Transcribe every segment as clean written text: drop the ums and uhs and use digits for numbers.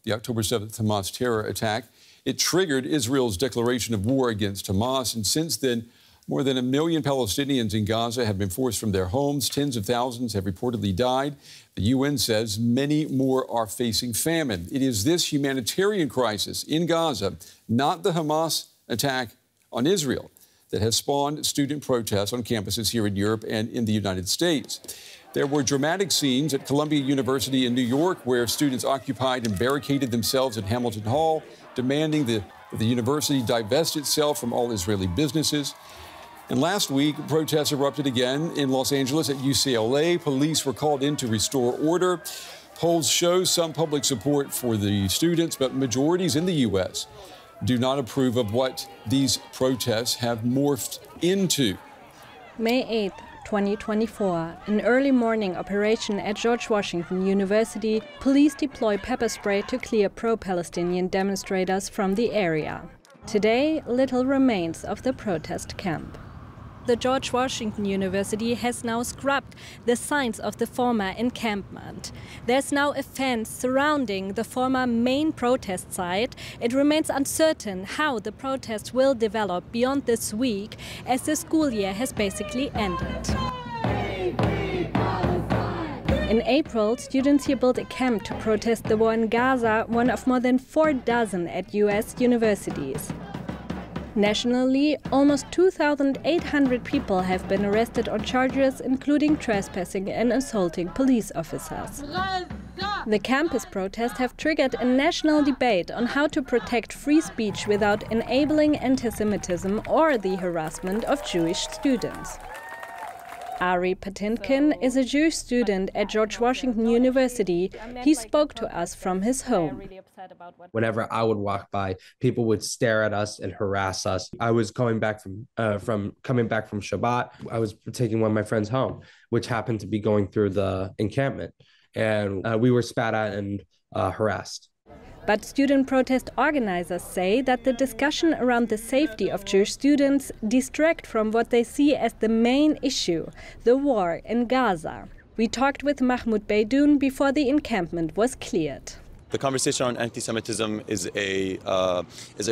the October 7th Hamas terror attack. It triggered Israel's declaration of war against Hamas, and since then, more than 1 million Palestinians in Gaza have been forced from their homes. Tens of thousands have reportedly died. The UN says many more are facing famine. It is this humanitarian crisis in Gaza, not the Hamas attack on Israel, that has spawned student protests on campuses here in Europe and in the United States. There were dramatic scenes at Columbia University in New York where students occupied and barricaded themselves in Hamilton Hall, demanding that the university divest itself from all Israeli businesses. And last week, protests erupted again in Los Angeles at UCLA. Police were called in to restore order. Polls show some public support for the students, but majorities in the U.S. do not approve of what these protests have morphed into. May 8th, 2024, an early morning operation at George Washington University. Police deploy pepper spray to clear pro-Palestinian demonstrators from the area. Today, little remains of the protest camp. The George Washington University has now scrubbed the signs of the former encampment. There's now a fence surrounding the former main protest site. It remains uncertain how the protest will develop beyond this week, as the school year has basically ended. In April, students here built a camp to protest the war in Gaza, one of more than 4 dozen at US universities. Nationally, almost 2,800 people have been arrested on charges including trespassing and assaulting police officers. The campus protests have triggered a national debate on how to protect free speech without enabling antisemitism or the harassment of Jewish students. Ari Patinkin is a Jewish student at George Washington University. He spoke to us from his home. Whenever I would walk by, people would stare at us and harass us. I was coming back from Shabbat. I was taking one of my friends home, which happened to be going through the encampment, and we were spat at and harassed. But student protest organizers say that the discussion around the safety of Jewish students distract from what they see as the main issue, the war in Gaza. We talked with Mahmoud Beydoun before the encampment was cleared. The conversation on anti-Semitism is a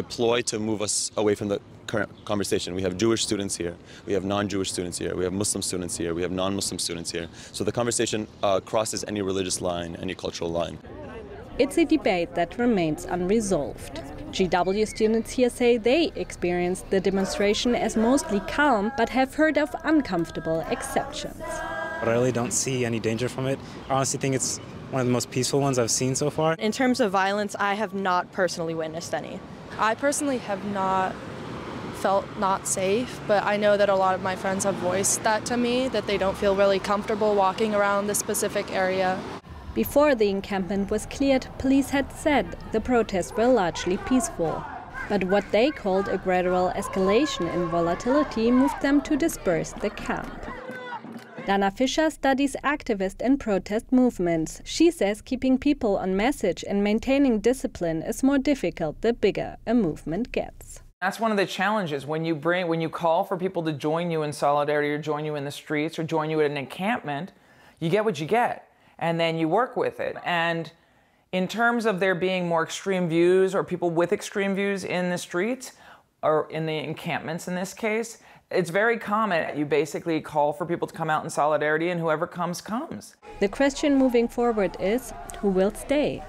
ploy to move us away from the current conversation. We have Jewish students here, we have non-Jewish students here, we have Muslim students here, we have non-Muslim students here. So the conversation crosses any religious line, any cultural line. It's a debate that remains unresolved. GW students here say they experienced the demonstration as mostly calm, but have heard of uncomfortable exceptions. But I really don't see any danger from it. I honestly think it's one of the most peaceful ones I've seen so far. In terms of violence, I have not personally witnessed any. I personally have not felt not safe, but I know that a lot of my friends have voiced that to me, that they don't feel really comfortable walking around this specific area. Before the encampment was cleared, police had said the protests were largely peaceful. But what they called a gradual escalation in volatility moved them to disperse the camp. Dana Fischer studies activist and protest movements. She says keeping people on message and maintaining discipline is more difficult the bigger a movement gets. That's one of the challenges when you call for people to join you in solidarity or join you in the streets or join you at an encampment, you get what you get. And then you work with it. And in terms of there being more extreme views or people with extreme views in the streets or in the encampments in this case, it's very common. You basically call for people to come out in solidarity and whoever comes, comes. The question moving forward is, who will stay?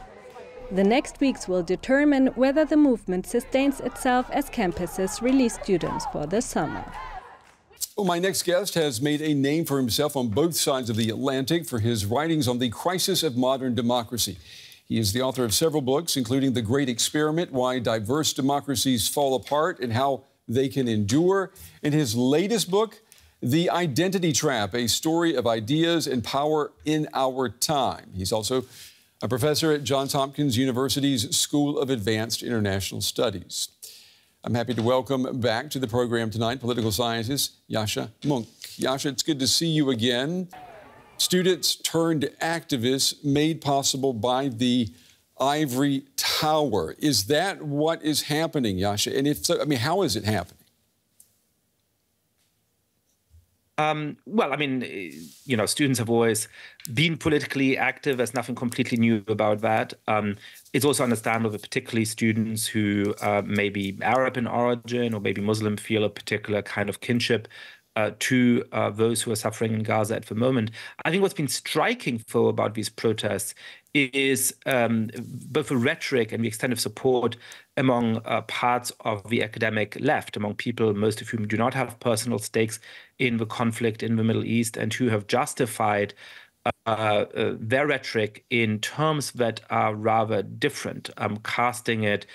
The next weeks will determine whether the movement sustains itself as campuses release students for the summer. Well, my next guest has made a name for himself on both sides of the Atlantic for his writings on the crisis of modern democracy. He is the author of several books, including The Great Experiment, Why Diverse Democracies Fall Apart and How They Can Endure. In his latest book, The Identity Trap, a story of ideas and power in our time. He's also a professor at Johns Hopkins University's School of Advanced International Studies. I'm happy to welcome back to the program tonight political scientist Yascha Mounk. Yascha, it's good to see you again. Students turned activists made possible by the ivory tower. Is that what is happening, Yascha? And if so, I mean, how is it happening? Well, I mean, students have always been politically active. There's nothing completely new about that. it's also understandable that particularly students who may be Arab in origin or maybe Muslim feel a particular kind of kinship to those who are suffering in Gaza at the moment. I think what's been striking, though, about these protests is both the rhetoric and the extent of support among parts of the academic left, among people, most of whom do not have personal stakes in the conflict in the Middle East and who have justified their rhetoric in terms that are rather different, casting it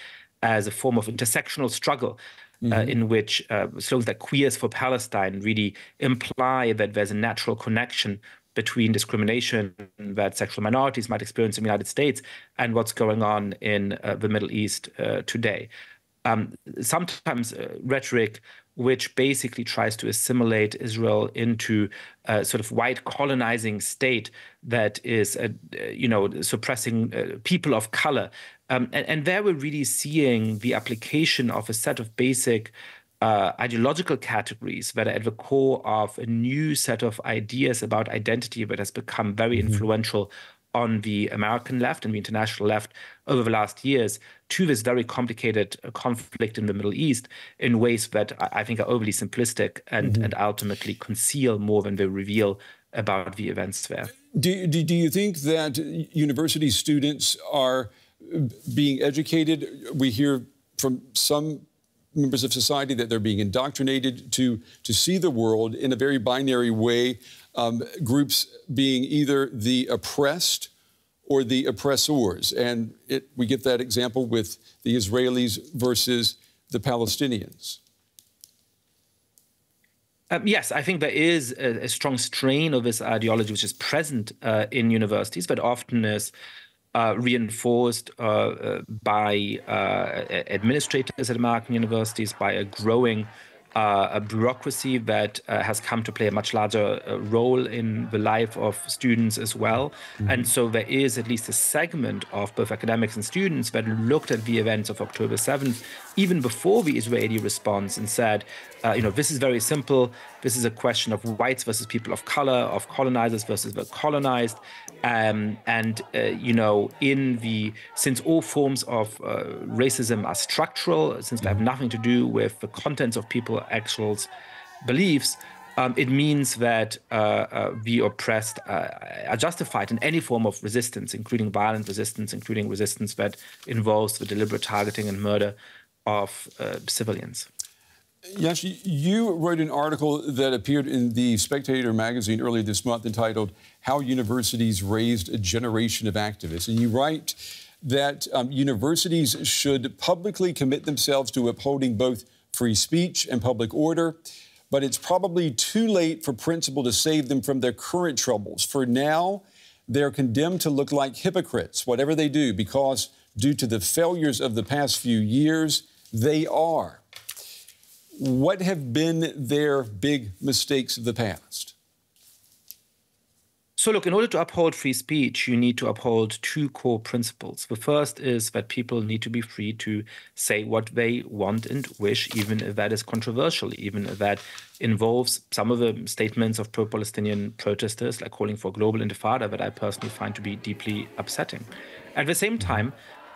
as a form of intersectional struggle. In which slogans like Queers for Palestine really imply that there's a natural connection between discrimination that sexual minorities might experience in the United States and what's going on in the Middle East today. Sometimes rhetoric which basically tries to assimilate Israel into a sort of white colonizing state that is, suppressing people of color. And there we're really seeing the application of a set of basic ideological categories that are at the core of a new set of ideas about identity that has become very influential on the American left and the international left over the last years to this very complicated conflict in the Middle East in ways that I think are overly simplistic and ultimately conceal more than they reveal about the events there. Do you think that university students are being educated? We hear from some members of society that they're being indoctrinated to see the world in a very binary way, groups being either the oppressed or the oppressors. And we get that example with the Israelis versus the Palestinians. Yes, I think there is a strong strain of this ideology which is present in universities, but often is reinforced by administrators at American universities, by a growing a bureaucracy that has come to play a much larger role in the life of students as well. And so there is at least a segment of both academics and students that looked at the events of October 7th, even before the Israeli response, and said, this is very simple. This is a question of whites versus people of color, of colonizers versus the colonized. Since all forms of racism are structural, since they have nothing to do with the contents of people's actual beliefs, it means that the oppressed are justified in any form of resistance, including violent resistance, including resistance that involves the deliberate targeting and murder of civilians. Yascha, you wrote an article that appeared in the Spectator magazine earlier this month entitled "How Universities Raised a Generation of Activists." And you write that universities should publicly commit themselves to upholding both free speech and public order, but it's probably too late for principle to save them from their current troubles. For now, they're condemned to look like hypocrites, whatever they do, because due to the failures of the past few years, they are. What have been their big mistakes of the past? So look, in order to uphold free speech, you need to uphold two core principles. The first is that people need to be free to say what they want and wish, even if that is controversial, even if that involves some of the statements of pro-Palestinian protesters, like calling for a global intifada, that I personally find to be deeply upsetting. At the same time,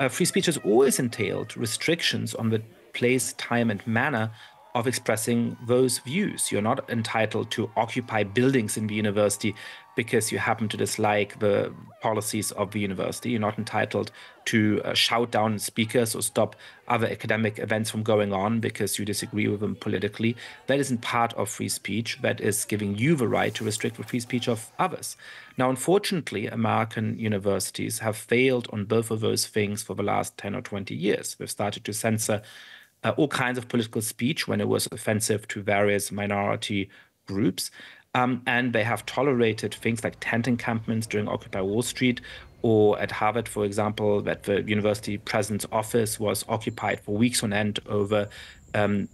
free speech has always entailed restrictions on the place, time, and manner of expressing those views. You're not entitled to occupy buildings in the university because you happen to dislike the policies of the university. You're not entitled to shout down speakers or stop other academic events from going on because you disagree with them politically. That isn't part of free speech. That is giving you the right to restrict the free speech of others. Now, unfortunately, American universities have failed on both of those things for the last 10 or 20 years. They've started to censor all kinds of political speech when it was offensive to various minority groups. And they have tolerated things like tent encampments during Occupy Wall Street, or at Harvard, for example, that the university president's office was occupied for weeks on end over an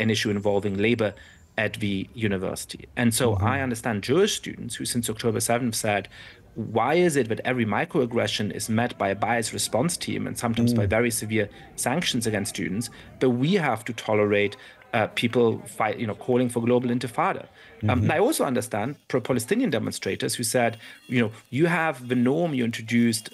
issue involving labor at the university. And so I understand Jewish students who since October 7th said, why is it that every microaggression is met by a biased response team and sometimes by very severe sanctions against students, but we have to tolerate people calling for global intifada? And I also understand pro-Palestinian demonstrators who said, you have the norm you introduced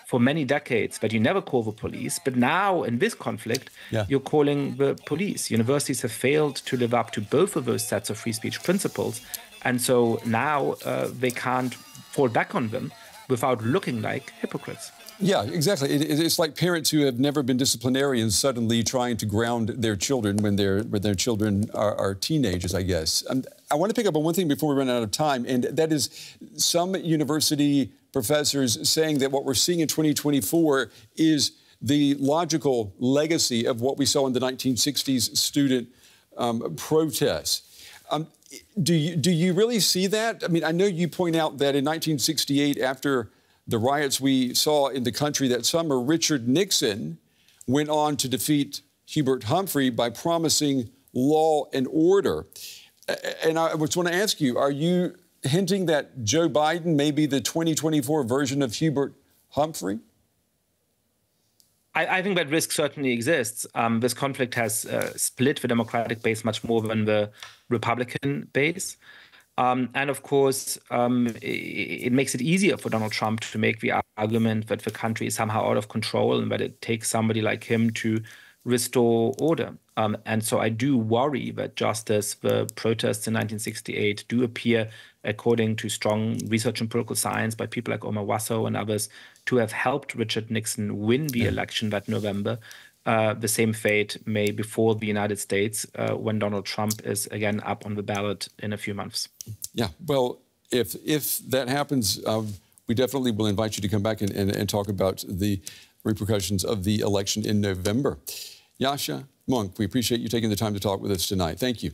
for many decades that you never call the police, but now in this conflict, you're calling the police. Universities have failed to live up to both of those sets of free speech principles, and so now they can't fall back on them without looking like hypocrites. Yeah, exactly. It's like parents who have never been disciplinarians suddenly trying to ground their children when their children are teenagers, I guess. I want to pick up on one thing before we run out of time, and that is some university professors saying that what we're seeing in 2024 is the logical legacy of what we saw in the 1960s student protests. Do you really see that? I mean, I know you point out that in 1968, after the riots we saw in the country that summer, Richard Nixon went on to defeat Hubert Humphrey by promising law and order. And I just want to ask you, are you hinting that Joe Biden may be the 2024 version of Hubert Humphrey? I think that risk certainly exists. This conflict has split the Democratic base much more than the Republican base. And of course, it makes it easier for Donald Trump to make the argument that the country is somehow out of control and that it takes somebody like him to restore order. And so I do worry that just as the protests in 1968 do appear, according to strong research in political science by people like Omar Wasso and others, to have helped Richard Nixon win the election that November, the same fate may befall the United States when Donald Trump is again up on the ballot in a few months. Yeah, well, if that happens, we definitely will invite you to come back and talk about the repercussions of the election in November. Yascha, Mounk, we appreciate you taking the time to talk with us tonight. Thank you.